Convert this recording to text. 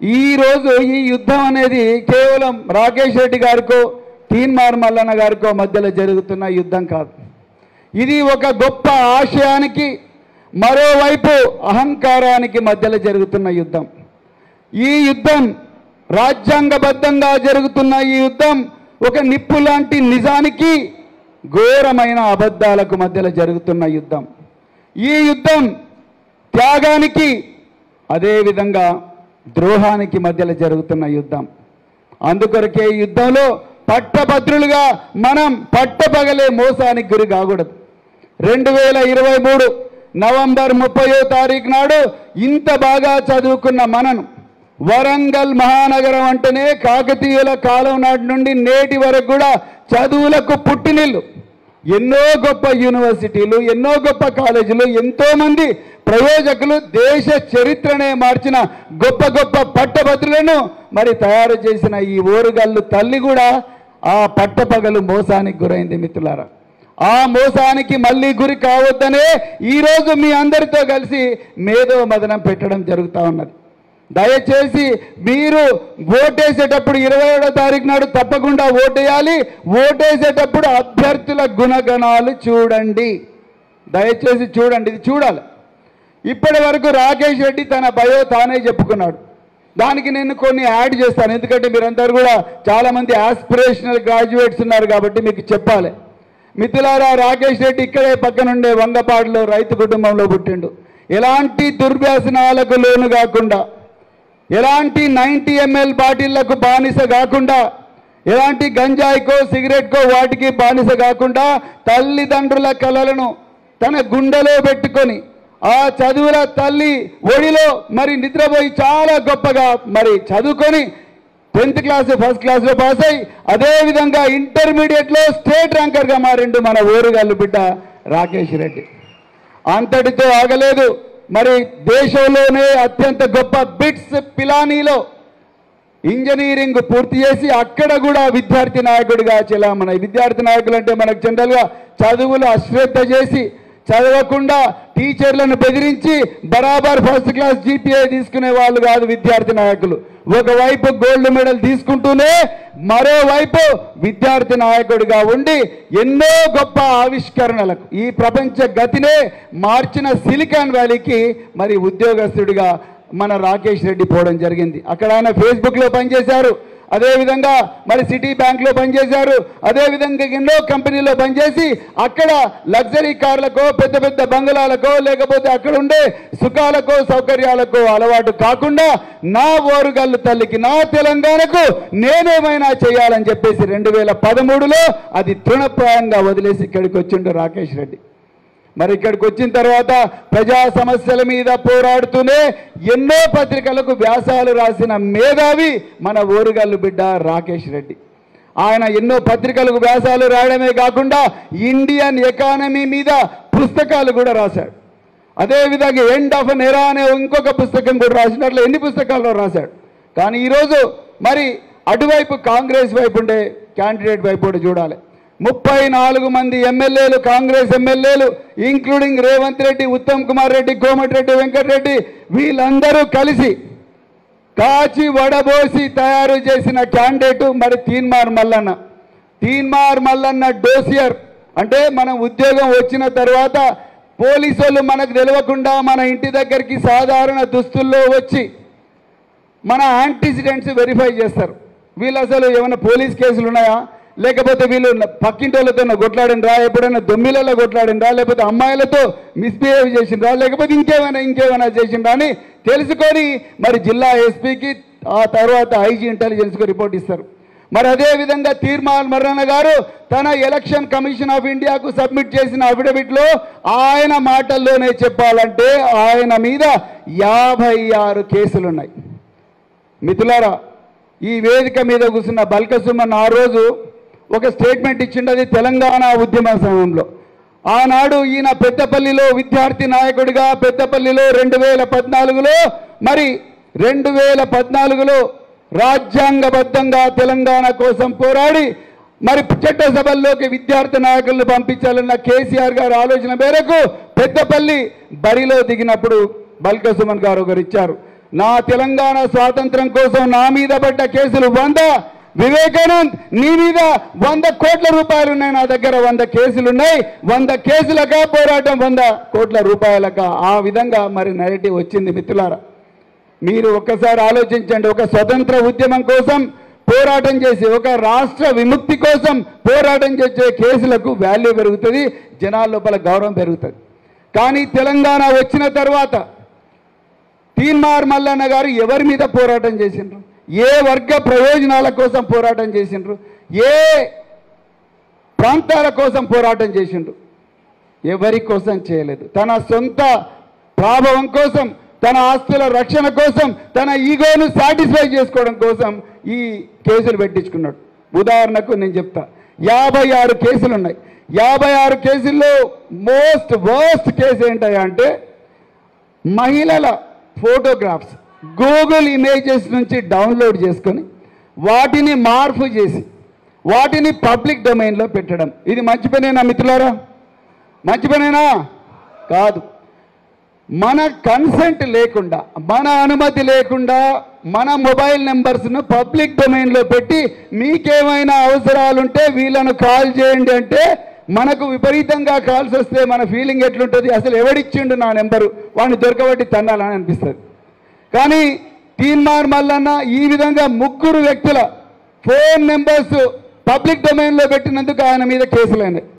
ఈరోజు ఈ యుద్ధం అనేది కేవలం రాకేష్ రెడ్డి గారికో తీన్మార్ మల్లన్న గారికో మధ్యలో జరుగుతున్న యుద్ధం కాదు. ఇది ఒక గొప్ప ఆశయానికి మరోవైపు అహంకారానికి మధ్యలో జరుగుతున్న యుద్ధం. ఈ యుద్ధం రాజ్యాంగబద్ధంగా జరుగుతున్న ఈ యుద్ధం ఒక నిప్పు లాంటి నిజానికి ఘోరమైన అబద్ధాలకు మధ్యలో జరుగుతున్న యుద్ధం. ఈ యుద్ధం త్యాగానికి అదేవిధంగా ద్రోహానికి మధ్యలో జరుగుతున్న యుద్ధం. అందుకొరకే ఈ యుద్ధంలో పట్టభద్రులుగా మనం పట్టపగలే మోసానికి గురి కాకూడదు. 2023 నవంబర్ 30వ తారీఖు నాడు ఇంత బాగా చదువుకున్న మనను వరంగల్ మహానగరం అంటేనే కాకతీయుల కాలం నాటి నుండి నేటి వరకు కూడా చదువులకు పుట్టినిల్లు. ఎన్నో గొప్ప యూనివర్సిటీలు, ఎన్నో గొప్ప కాలేజీలు, ఎంతోమంది ప్రయోజకులు, దేశ చరిత్రనే మార్చిన గొప్ప గొప్ప పట్టభద్రులను మరి తయారు చేసిన ఈ ఓరుగల్లు తల్లి కూడా ఆ పట్టపగలు మోసానికి గురైంది. మిత్రులారా, ఆ మోసానికి మళ్ళీ గురి కావద్దనే ఈరోజు మీ అందరితో కలిసి మేధో మదనం పెట్టడం జరుగుతూ ఉన్నది. దయచేసి మీరు ఓటేసేటప్పుడు 27వ తారీఖు నాడు తప్పకుండా ఓటేయాలి. ఓటేసేటప్పుడు అభ్యర్థుల గుణగణాలు చూడండి, దయచేసి చూడండి, ఇది చూడాలి. ఇప్పటి వరకు రాకేష్ రెడ్డి తన బయో తానే చెప్పుకున్నాడు. దానికి నేను కొన్ని యాడ్ చేస్తాను, ఎందుకంటే మీరందరూ కూడా చాలామంది ఆస్పిరేషనల్ గ్రాడ్యుయేట్స్ ఉన్నారు కాబట్టి మీకు చెప్పాలి. మిత్రులారా, రాకేష్ రెడ్డి ఇక్కడే పక్కనుండే వంగపాడులో రైతు కుటుంబంలో పుట్టిండు. ఎలాంటి దుర్వ్యసనాలకు లోను కాకుండా, ఎలాంటి 90 ml బాటిళ్లకు బానిస కాకుండా, ఎలాంటి గంజాయికో సిగరెట్కో వాటికి బానిస కాకుండా తల్లిదండ్రుల కలలను తన గుండెలో పెట్టుకొని ఆ చదువుల తల్లి ఒడిలో మరి నిద్రపోయి చాలా గొప్పగా మరి చదువుకొని 10th క్లాస్ ఫస్ట్ క్లాస్లో పాస్ అయ్యి అదేవిధంగా ఇంటర్మీడియట్లో స్టేట్ ర్యాంకర్గా మారిండు మన ఓరుగల్లు బిడ్డ రాకేష్ రెడ్డి. అంతటితో ఆగలేదు, మరి దేశంలోనే అత్యంత గొప్ప బిట్స్ పిలానీలో ఇంజనీరింగ్ పూర్తి చేసి అక్కడ కూడా విద్యార్థి నాయకుడిగా చెలామణ. విద్యార్థి నాయకులు అంటే మనకు జనరల్గా చదువులు అశ్రద్ధ చేసి చదవకుండా టీచర్లను బెదిరించి బరాబర్ ఫస్ట్ క్లాస్ GPA తీసుకునే వాళ్ళు కాదు విద్యార్థి నాయకులు. ఒకవైపు గోల్డ్ మెడల్ తీసుకుంటూనే మరోవైపు విద్యార్థి నాయకుడిగా ఉండి ఎన్నో గొప్ప ఆవిష్కరణలకు ఈ ప్రపంచ గతినే మార్చిన సిలికాన్ వ్యాలీకి మరి ఉద్యోగస్తుడిగా మన రాకేష్ రెడ్డి పోవడం జరిగింది. అక్కడ ఆయన ఫేస్బుక్లో పనిచేశారు, అదేవిధంగా మరి సిటీ బ్యాంక్లో పనిచేశారు, అదేవిధంగా ఎన్నో కంపెనీలో పనిచేసి అక్కడ లగ్జరీ కార్లకో పెద్ద పెద్ద బంగళాలకో లేకపోతే అక్కడ ఉండే సుఖాలకో సౌకర్యాలకో అలవాటు కాకుండా నా ఓరుగల్లు తల్లికి, నా తెలంగాణకు నేనేమైనా చేయాలని చెప్పేసి 2013లో అది తృణప్రాయంగా వదిలేసి ఇక్కడికి వచ్చిండు రాకేష్ రెడ్డి. మరి ఇక్కడికి వచ్చిన తర్వాత ప్రజా సమస్యల మీద పోరాడుతూనే ఎన్నో పత్రికలకు వ్యాసాలు రాసిన మేధావి మన ఓరుగల్లు బిడ్డ రాకేష్ రెడ్డి. ఆయన ఎన్నో పత్రికలకు వ్యాసాలు రాయడమే కాకుండా ఇండియన్ ఎకానమీ మీద పుస్తకాలు కూడా రాశాడు. అదేవిధంగా ఎండ్ ఆఫ్ ఎన్ ఎరా అనే ఇంకొక పుస్తకం కూడా రాసినట్లు ఎన్ని పుస్తకాల్లో రాశాడు. కానీ ఈరోజు మరి అటువైపు కాంగ్రెస్ వైపు ఉండే క్యాండిడేట్ వైపు కూడా చూడాలి. 34 మంది ఎమ్మెల్యేలు, కాంగ్రెస్ ఎమ్మెల్యేలు ఇంక్లూడింగ్ రేవంత్ రెడ్డి, ఉత్తమ్ కుమార్ రెడ్డి, కోమటిరెడ్డి వెంకటరెడ్డి వీళ్ళందరూ కలిసి కాచి వడబోసి తయారు చేసిన క్యాండిడేట్ మరి తీన్మార్ మల్లన్న. తీన్మార్ మల్లన్న డోసియర్ అంటే మనం ఉద్యోగం వచ్చిన తర్వాత పోలీసు వాళ్ళు మనకు తెలియకుండా మన ఇంటి దగ్గరికి సాధారణ దుస్తుల్లో వచ్చి మన యాంటిసిడెంట్స్ వెరిఫై చేస్తారు. వీళ్ళు అసలు ఏమైనా పోలీస్ కేసులు ఉన్నాయా, లేకపోతే వీళ్ళు పక్కింటి వాళ్ళతో కొట్లాడినరా, ఎప్పుడైనా దొమ్మిలలో కొట్లాడినరా, లేకపోతే అమ్మాయిలతో మిస్బిహేవ్ చేసిండ్రా, లేకపోతే ఇంకేమైనా చేసిండ్రా అని తెలుసుకొని మరి జిల్లా ఎస్పీకి ఆ తర్వాత IG ఇంటెలిజెన్స్కు రిపోర్ట్ ఇస్తారు. మరి అదేవిధంగా తీన్మార్ మల్లన్న గారు తన ఎలక్షన్ కమిషన్ ఆఫ్ ఇండియాకు సబ్మిట్ చేసిన అఫిడవిట్లో ఆయన మాటల్లోనే చెప్పాలంటే ఆయన మీద 56 కేసులున్నాయి. మిత్రులారా, ఈ వేదిక మీద కూర్చున్న బల్కసుమన్ ఆ రోజు ఒక స్టేట్మెంట్ ఇచ్చిండు, అది తెలంగాణ ఉద్యమ సమయంలో. ఆనాడు ఈయన పెద్దపల్లిలో విద్యార్థి నాయకుడిగా పెద్దపల్లిలో 2014లో మరి 2014లో రాజ్యాంగబద్ధంగా తెలంగాణ కోసం పోరాడి మరి చట్టసభల్లోకి విద్యార్థి నాయకులను పంపించాలన్న కేసీఆర్ గారి ఆలోచన మేరకు పెద్దపల్లి బరిలో దిగినప్పుడు బల్కసుమన్ గారు ఒకరు ఇచ్చారు. నా తెలంగాణ స్వాతంత్రం కోసం నా మీద పడ్డ కేసులు 100. వివేకానంద్ నీ మీద 100 కోట్ల రూపాయలు ఉన్నాయి, నా దగ్గర 100 కేసులు ఉన్నాయి. 100 కేసులక పోరాటం 100 కోట్ల రూపాయలక. ఆ విధంగా మరి నరేటివ్ వచ్చింది. మిత్రులారా, మీరు ఒక్కసారి ఆలోచించండి. ఒక స్వతంత్ర ఉద్యమం కోసం పోరాటం చేసి, ఒక రాష్ట్ర విముక్తి కోసం పోరాటం చేసే కేసులకు వాల్యూ పెరుగుతుంది, జనాల లోపల గౌరవం పెరుగుతుంది. కానీ తెలంగాణ వచ్చిన తర్వాత తీన్మార్ మల్లన్న గారు ఎవరి మీద పోరాటం చేసిండ్రు? ఏ వర్గ ప్రయోజనాల కోసం పోరాటం చేసిండ్రు? ఏ ప్రాంతాల కోసం పోరాటం చేసిండ్రు? ఎవరి కోసం చేయలేదు. తన సొంత ప్రాభవం కోసం, తన ఆస్తుల రక్షణ కోసం, తన ఈగోను సాటిస్ఫై చేసుకోవడం కోసం ఈ కేసులు పెట్టించుకున్నాడు. ఉదాహరణకు నేను చెప్తా, 56 కేసులు ఉన్నాయి. 56 కేసుల్లో మోస్ట్ వర్స్ట్ కేసు ఏంటయ్యా అంటే, మహిళల ఫోటోగ్రాఫ్స్ గూగుల్ ఇమేజెస్ నుంచి డౌన్లోడ్ చేసుకొని వాటిని మార్పు చేసి వాటిని పబ్లిక్ డొమైన్లో పెట్టడం. ఇది మంచి పనేనా మిత్రులారా? మంచి పనేనా? కాదు. మన కన్సెంట్ లేకుండా, మన అనుమతి లేకుండా మన మొబైల్ నెంబర్స్ను పబ్లిక్ డొమైన్లో పెట్టి మీకేమైనా అవసరాలుంటే వీళ్ళను కాల్ చేయండి అంటే మనకు విపరీతంగా కాల్స్ వస్తే మన ఫీలింగ్ ఎట్లుంటుంది? అసలు ఎవడిచ్చిండు నా నెంబరు, వాడిని దొరకబట్టి తన్నాలని అనిపిస్తుంది. కానీ తీన్మార్ మల్లన్న ఈ విధంగా 3 వ్యక్తుల ఫోన్ నెంబర్స్ పబ్లిక్ డొమైన్లో పెట్టినందుకు ఆయన మీద కేసులైనాయి.